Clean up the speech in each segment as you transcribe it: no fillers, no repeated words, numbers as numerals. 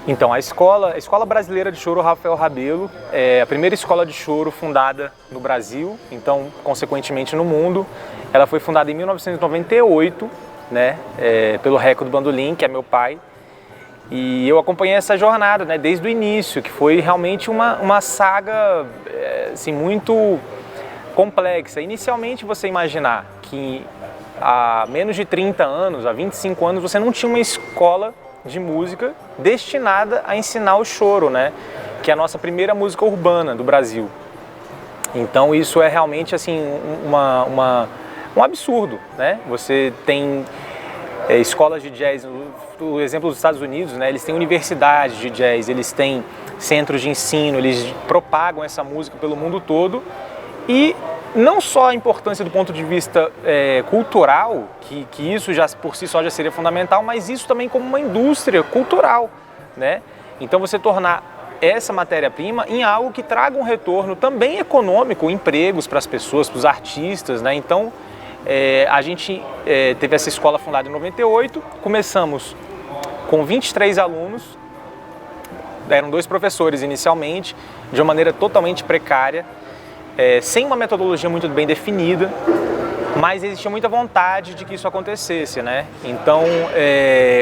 Então, a Escola Brasileira de Choro Rafael Rabelo é a primeira escola de choro fundada no Brasil, então, consequentemente, no mundo. Ela foi fundada em 1998, né, pelo Reco do Bandolim, que é meu pai. E eu acompanhei essa jornada, né, desde o início, que foi realmente uma saga assim, muito complexa. Inicialmente, você imaginar que há menos de 30 anos, há 25 anos, você não tinha uma escola de música destinada a ensinar o choro, né? Que é a nossa primeira música urbana do Brasil. Então isso é realmente assim um absurdo, né? Você tem escolas de jazz, o exemplo dos Estados Unidos, né? Eles têm universidades de jazz, eles têm centros de ensino, eles propagam essa música pelo mundo todo. E não só a importância do ponto de vista cultural, que isso já por si só já seria fundamental, mas isso também como uma indústria cultural, né? Então você tornar essa matéria-prima em algo que traga um retorno também econômico, empregos para as pessoas, para os artistas, né? Então a gente teve essa escola fundada em 98, começamos com 23 alunos, eram 2 professores inicialmente, de uma maneira totalmente precária, sem uma metodologia muito bem definida, mas existia muita vontade de que isso acontecesse, né? Então,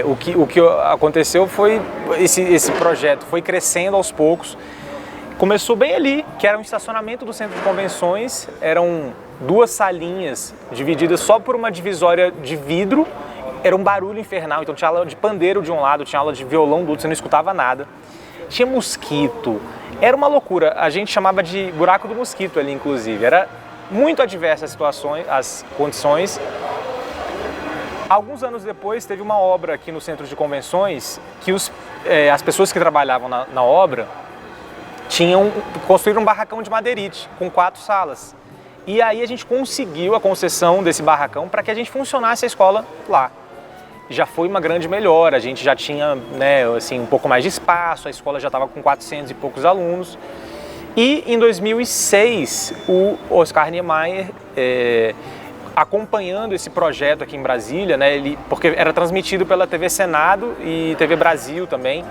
o que aconteceu foi, esse projeto foi crescendo aos poucos. Começou bem ali, que era um estacionamento do centro de convenções, eram 2 salinhas divididas só por uma divisória de vidro, era um barulho infernal, então tinha aula de pandeiro de um lado, tinha aula de violão do outro, você não escutava nada. Tinha mosquito, era uma loucura, a gente chamava de buraco do mosquito ali, inclusive, era muito adversa as situações, as condições. Alguns anos depois teve uma obra aqui no centro de convenções que as pessoas que trabalhavam na obra construíram um barracão de madeirite com 4 salas. E aí a gente conseguiu a concessão desse barracão para que a gente funcionasse a escola lá. Já foi uma grande melhora, a gente já tinha, né, assim, um pouco mais de espaço, a escola já estava com 400 e poucos alunos. E em 2006, o Oscar Niemeyer, acompanhando esse projeto aqui em Brasília, né, porque era transmitido pela TV Senado e TV Brasil também,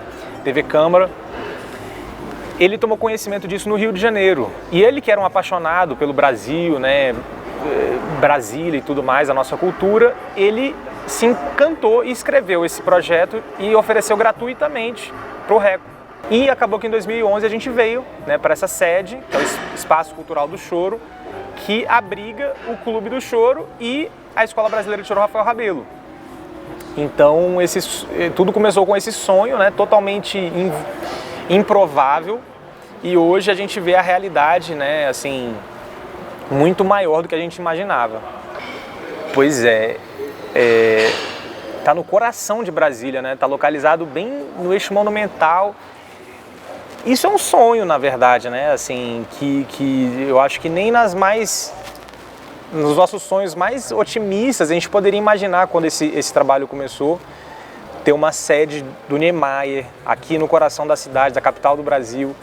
TV Câmara, ele tomou conhecimento disso no Rio de Janeiro. E ele, que era um apaixonado pelo Brasil, né, Brasília e tudo mais, a nossa cultura, ele se encantou e escreveu esse projeto e ofereceu gratuitamente para o Reco. E acabou que em 2011 a gente veio, né, para essa sede, que é o Espaço Cultural do Choro, que abriga o Clube do Choro e a Escola Brasileira de Choro Rafael Rabelo. Então tudo começou com esse sonho, né, totalmente improvável, e hoje a gente vê a realidade, né, assim, muito maior do que a gente imaginava. Pois tá no coração de Brasília, né? Tá localizado bem no eixo monumental. Isso é um sonho, na verdade, né? Assim, que eu acho que nem nos nossos sonhos mais otimistas a gente poderia imaginar, quando esse trabalho começou, ter uma sede do Niemeyer aqui no coração da cidade, da capital do Brasil.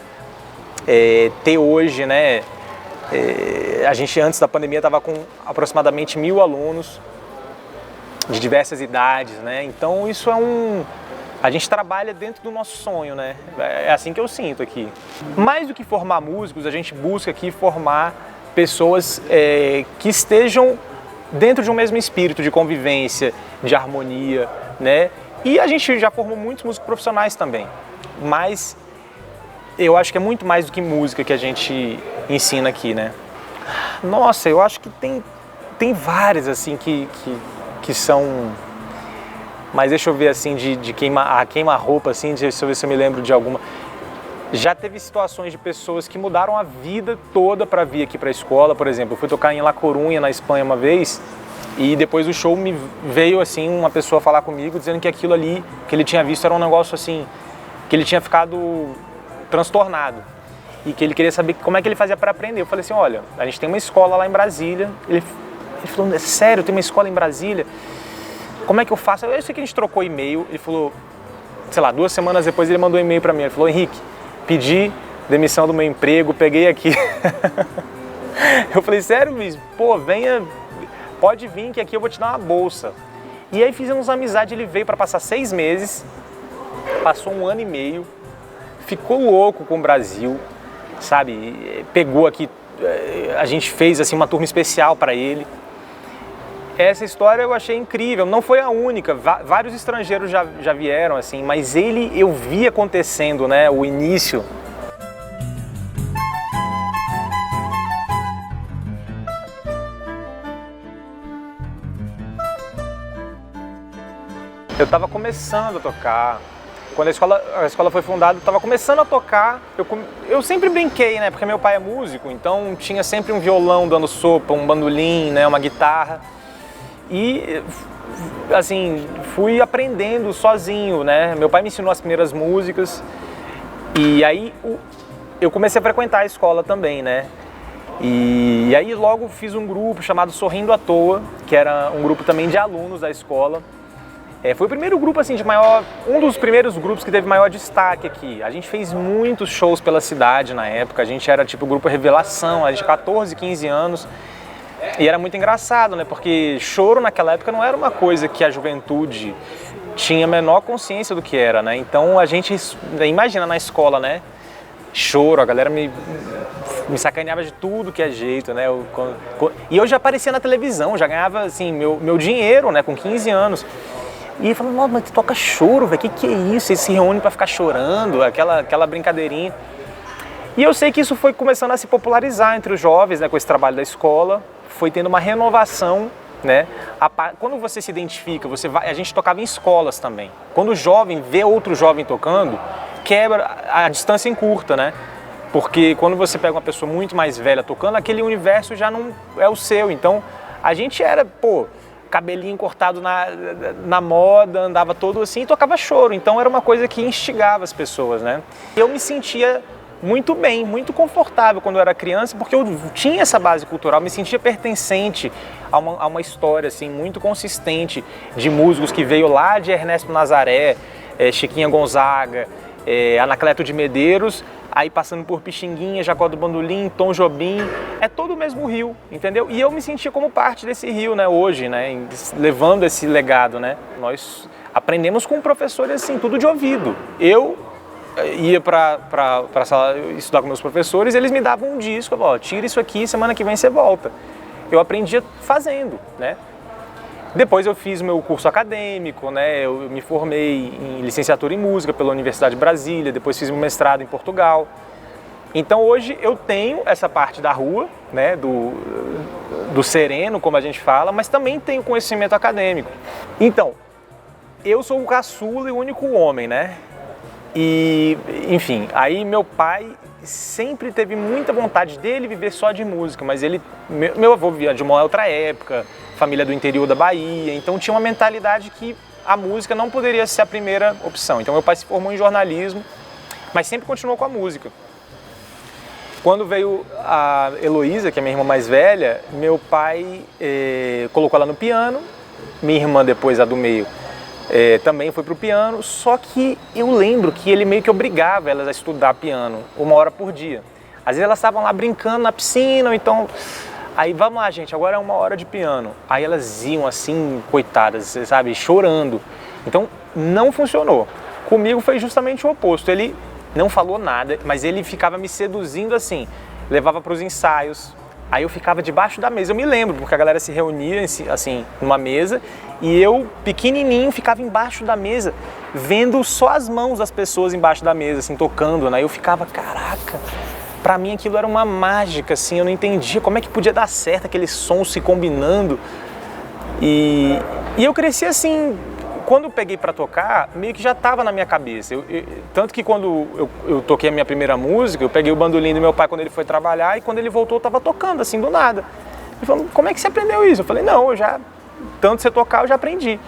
Ter hoje, né? A gente antes da pandemia estava com aproximadamente 1000 alunos de diversas idades, né? Então isso a gente trabalha dentro do nosso sonho, né? É assim que eu sinto aqui. Mais do que formar músicos, a gente busca aqui formar pessoas que estejam dentro de um mesmo espírito de convivência, de harmonia, né? E a gente já formou muitos músicos profissionais também, mas eu acho que é muito mais do que música que a gente ensina aqui, né? Nossa, eu acho que tem várias assim que são, mas deixa eu ver assim, de queima-roupa, assim, deixa eu ver se eu me lembro de alguma. Já teve situações de pessoas que mudaram a vida toda para vir aqui para a escola, por exemplo. Eu fui tocar em La Coruña, na Espanha, uma vez, e depois do show me veio assim uma pessoa falar comigo dizendo que aquilo ali que ele tinha visto era um negócio assim, que ele tinha ficado transtornado e que ele queria saber como é que ele fazia para aprender. Eu falei assim, olha, a gente tem uma escola lá em Brasília. Ele falou, é sério, tem uma escola em Brasília? Como é que eu faço? Eu sei que a gente trocou e-mail. Ele falou, sei lá, 2 semanas depois ele mandou um e-mail para mim. Ele falou, Henrique, pedi demissão do meu emprego, peguei aqui. Eu falei, sério, Luiz? Pô, venha, pode vir que aqui eu vou te dar uma bolsa. E aí fizemos amizade, ele veio para passar 6 meses passou 1 ano e meio, ficou louco com o Brasil, sabe? Pegou aqui, a gente fez assim uma turma especial para ele. Essa história eu achei incrível, não foi a única, vários estrangeiros já vieram assim, mas eu vi acontecendo, né, o início. Eu estava começando a tocar. Quando a escola foi fundada, eu estava começando a tocar. Eu sempre brinquei, né? Porque meu pai é músico, então tinha sempre um violão dando sopa, um bandolim, né? Uma guitarra. E, assim, fui aprendendo sozinho, né? Meu pai me ensinou as primeiras músicas. E aí eu comecei a frequentar a escola também, né? E aí logo fiz um grupo chamado Sorrindo à Toa, que era um grupo também de alunos da escola. Foi o primeiro grupo assim um dos primeiros grupos que teve maior destaque aqui. A gente fez muitos shows pela cidade na época, a gente era tipo o grupo Revelação, a gente tinha 14, 15 anos. E era muito engraçado, né? Porque choro naquela época não era uma coisa que a juventude tinha a menor consciência do que era, né? Então a gente, imagina na escola, né? Choro, a galera me sacaneava de tudo que é jeito, né? E eu já aparecia na televisão, já ganhava assim meu dinheiro, né? Com 15 anos. E ele falou, nossa, mas tu toca choro, velho, que é isso? Eles se reúnem pra ficar chorando, aquela brincadeirinha. E eu sei que isso foi começando a se popularizar entre os jovens, né, com esse trabalho da escola, foi tendo uma renovação, né? Quando você se identifica, a gente tocava em escolas também. Quando o jovem vê outro jovem tocando, quebra a distância encurta, né? Porque quando você pega uma pessoa muito mais velha tocando, aquele universo já não é o seu. Então, a gente era, cabelinho cortado na moda, andava todo assim e tocava choro. Então era uma coisa que instigava as pessoas, né? Eu me sentia muito bem, muito confortável quando eu era criança, porque eu tinha essa base cultural, me sentia pertencente a uma história assim, muito consistente de músicos que veio lá de Ernesto Nazaré, Chiquinha Gonzaga, Anacleto de Medeiros, aí passando por Pixinguinha, Jacó do Bandolim, Tom Jobim, é todo o mesmo rio, entendeu? E eu me sentia como parte desse rio, né, hoje, né, levando esse legado, né. Nós aprendemos com professores assim, tudo de ouvido. Eu ia para a sala estudar com meus professores, eles me davam um disco, eu falava, tira isso aqui, semana que vem você volta. Eu aprendia fazendo, né. Depois eu fiz o meu curso acadêmico, né? Eu me formei em licenciatura em música pela Universidade de Brasília, depois fiz meu mestrado em Portugal. Então hoje eu tenho essa parte da rua, né? do sereno, como a gente fala, mas também tenho conhecimento acadêmico. Então, eu sou o caçula e o único homem, né? E, enfim, aí meu pai sempre teve muita vontade dele viver só de música, mas meu avô vivia de uma outra época, família do interior da Bahia, então tinha uma mentalidade que a música não poderia ser a primeira opção. Então meu pai se formou em jornalismo, mas sempre continuou com a música. Quando veio a Heloísa, que é minha irmã mais velha, meu pai colocou ela no piano, minha irmã depois, a do meio, também foi pro piano, só que eu lembro que ele meio que obrigava elas a estudar piano 1 hora por dia. Às vezes elas estavam lá brincando na piscina, ou então... Aí, vamos lá, gente, agora é 1 hora de piano. Aí elas iam assim, coitadas, sabe, chorando. Então, não funcionou. Comigo foi justamente o oposto. Ele não falou nada, mas ele ficava me seduzindo assim. Levava para os ensaios. Aí eu ficava debaixo da mesa. Eu me lembro, porque a galera se reunia assim, numa mesa. E eu, pequenininho, ficava embaixo da mesa, vendo só as mãos das pessoas embaixo da mesa, assim, tocando, né? Eu ficava, caraca... Pra mim aquilo era uma mágica, assim, eu não entendia como é que podia dar certo aqueles sons se combinando. E eu cresci assim, quando eu peguei pra tocar, meio que já tava na minha cabeça. Tanto que quando eu toquei a minha primeira música, eu peguei o bandolim do meu pai quando ele foi trabalhar e quando ele voltou eu tava tocando, assim, do nada. Ele falou, como é que você aprendeu isso? Eu falei, não, tanto você tocar eu já aprendi.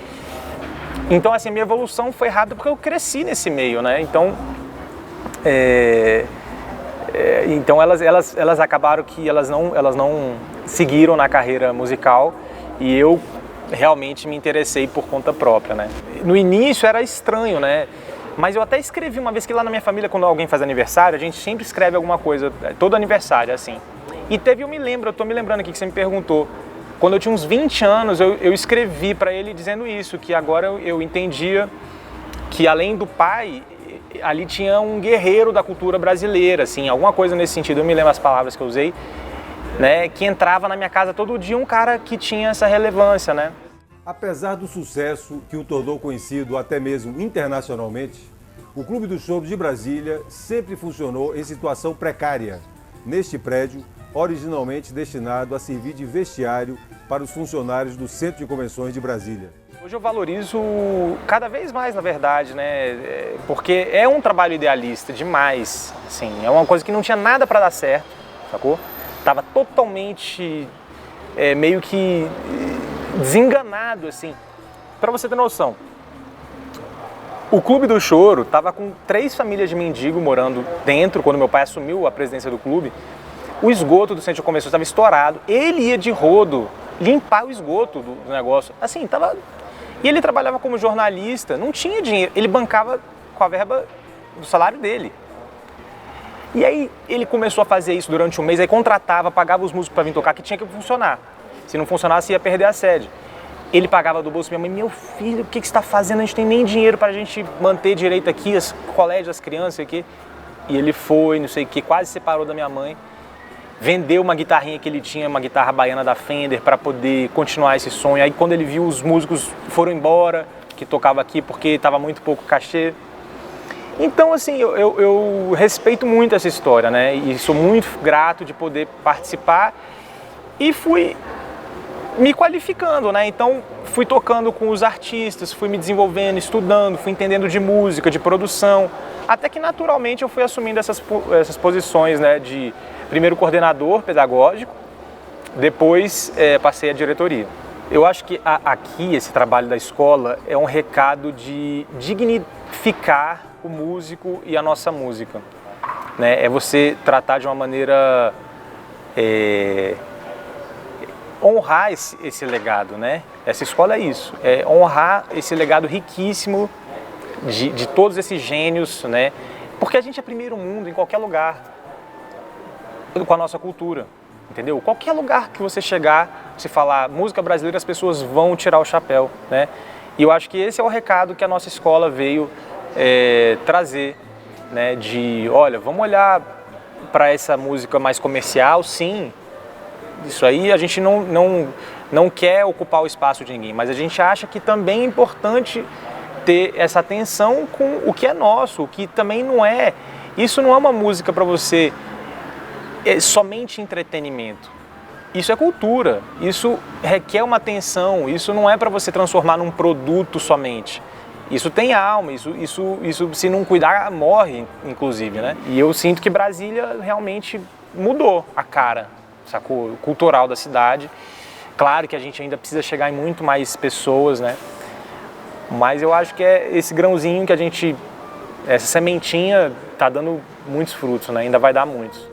Então, assim, a minha evolução foi rápida porque eu cresci nesse meio, né? Então, então elas acabaram que elas não seguiram na carreira musical e eu realmente me interessei por conta própria, né? No início era estranho, né? Mas eu até escrevi uma vez que lá na minha família, quando alguém faz aniversário, a gente sempre escreve alguma coisa, todo aniversário, assim. E teve, eu tô me lembrando aqui que você me perguntou, quando eu tinha uns 20 anos, eu escrevi para ele dizendo isso, que agora eu entendia que além do pai, ali tinha um guerreiro da cultura brasileira, assim, alguma coisa nesse sentido, eu me lembro as palavras que eu usei, né, que entrava na minha casa todo dia um cara que tinha essa relevância, né? Apesar do sucesso que o tornou conhecido até mesmo internacionalmente, o Clube do Choro de Brasília sempre funcionou em situação precária, neste prédio, originalmente destinado a servir de vestiário para os funcionários do Centro de Convenções de Brasília. Hoje eu valorizo cada vez mais, na verdade, né? Porque é um trabalho idealista demais, assim, é uma coisa que não tinha nada para dar certo, sacou? Tava totalmente meio que desenganado, assim. Para você ter noção, o Clube do Choro tava com 3 famílias de mendigo morando dentro, quando meu pai assumiu a presidência do clube. O esgoto do Centro de Convenções estava estourado, ele ia de rodo limpar o esgoto do negócio, assim, tava... E ele trabalhava como jornalista, não tinha dinheiro, ele bancava com a verba do salário dele. E aí ele começou a fazer isso durante um mês, aí contratava, pagava os músicos para vir tocar, que tinha que funcionar. Se não funcionasse, ia perder a sede. Ele pagava do bolso, minha mãe, meu filho, o que você está fazendo? A gente tem nem dinheiro para a gente manter direito aqui, os colégios, as crianças aqui. E ele foi, não sei o que, quase separou da minha mãe. Vendeu uma guitarrinha que ele tinha, uma guitarra baiana da Fender, para poder continuar esse sonho. Aí quando ele viu, os músicos foram embora, que tocava aqui, porque estava muito pouco cachê. Então, assim, eu respeito muito essa história, né? E sou muito grato de poder participar. E fui me qualificando, né? Então, fui tocando com os artistas, fui me desenvolvendo, estudando, fui entendendo de música, de produção. Até que, naturalmente, eu fui assumindo essas posições, né? De primeiro coordenador pedagógico, depois passei à diretoria. Eu acho que aqui, esse trabalho da escola é um recado de dignificar o músico e a nossa música, né? É você tratar de uma maneira... honrar esse legado, né? Essa escola é isso, é honrar esse legado riquíssimo de todos esses gênios, né? Porque a gente é primeiro mundo em qualquer lugar, com a nossa cultura, entendeu? Qualquer lugar que você chegar, se falar música brasileira, as pessoas vão tirar o chapéu, né? E eu acho que esse é o recado que a nossa escola veio trazer, né? De, olha, vamos olhar para essa música mais comercial, sim. Isso aí a gente não quer ocupar o espaço de ninguém, mas a gente acha que também é importante ter essa atenção com o que é nosso, o que também não é. Isso não é uma música para você somente entretenimento. Isso é cultura, isso requer uma atenção, isso não é para você transformar num produto somente. Isso tem alma, isso se não cuidar, morre, inclusive, né? E eu sinto que Brasília realmente mudou a cara, sacou? Cultural da cidade. Claro que a gente ainda precisa chegar em muito mais pessoas, né? Mas eu acho que é esse grãozinho que essa sementinha tá dando muitos frutos, né? Ainda vai dar muitos.